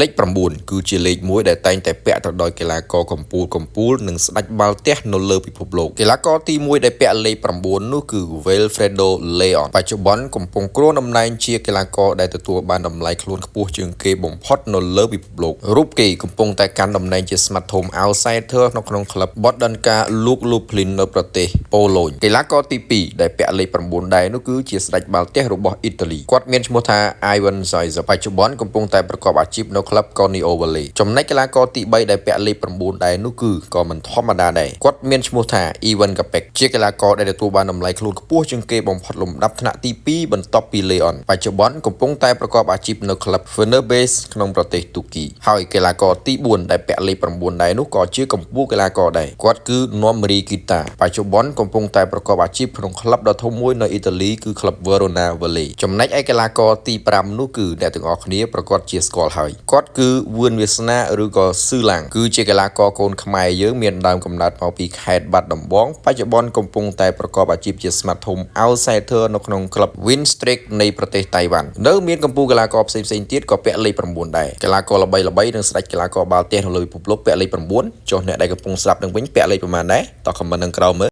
លេខ9គឺជាលេខមួយដែលតែងតែពាក់ទៅដោយកីឡាករកំពូលនិងស្ដេចបាល់ទះនៅលើពិភពលោកកីឡាករទី1ដែលពាក់លេខ9នោះគឺ Wilfredo Leon បច្ចុប្បន្នកំពុងគ្រងតំណែងជាកីឡាករដែលទទួលបានតម្លៃខ្លួនខ្ពស់ជាងគេបំផុតនៅលើពិភពលោករូបគេកំពុងតែកាន់តំណែងជាស្មាត់ធំ Outsider នៅក្នុងក្លឹប Bodenka Lublin នៅប្រទេសប៉ូឡូញកីឡាករទី2ដែលពាក់លេខ9ដែរនោះគឺជាស្ដេចបាល់ទះរបស់អ៊ីតាលីគាត់មានឈ្មោះថា Ivan Zaitsev បច្ចុប្បន្នកំពុងតែប្រកបអាជីពនៅក្លឹប Corneo Valley ចំណែកកីឡាករទី3ដែលពាក់លេខ9ដែរនោះគឺក៏មិនធម្មតាដែរគាត់មានឈ្មោះថា Ivan Capek ជាកីឡាករដែលទទួលបានតម្លៃខ្លួនខ្ពស់ជាងគេបំផុតលំដាប់ថ្នាក់ទី2បន្ទាប់ពី Leon បច្ចុប្បន្នកំពុងតែប្រកបអាជីពនៅក្លឹប Fenerbahce ក្នុងប្រទេសទូគីហើយកីឡាករទី4ដែលពាក់លេខ9ដែរនោះក៏ជាកំពូលកីឡាករដែរគាត់គឺ Nomri Kita បច្ចុប្បន្នកំពុងតែប្រកបអាជីពក្នុងក្លឹបដ៏ធំមួយនៅអ៊ីតាលីគឺក្លឹប Verona Valley ចំណែកឯកីឡាករទី5នោះគឺអ្នកទាំងអស់គ្នាប្រកាសជាស្គាល់ហើយគាត់គឺវឿនវាសនាឬក៏ស៊ឺឡាំងគឺជាកីឡាករកូនខ្មែរយើងមានដើមកំណើតមកពីខេត្តបាត់ដំបងបច្ចុប្បន្នកំពុងតែប្រកបអាជីពជាស្មាត់ធំ Outsider នៅក្នុងក្លឹប Winstreak នៃប្រទេសតៃវ៉ាន់នៅមានកំពូលកីឡាករផ្សេងៗទៀតក៏ពាក់លេខ9ដែរកីឡាករល្បីៗនិងស្ដេចកីឡាករបាល់ទះនៅលើពិភពលោកពាក់លេខ9ចុះអ្នកដែលកំពុងស្ដាប់នឹងវិញពាក់លេខប្រមាណដែរតោះខមមិននឹងក្រោមមើល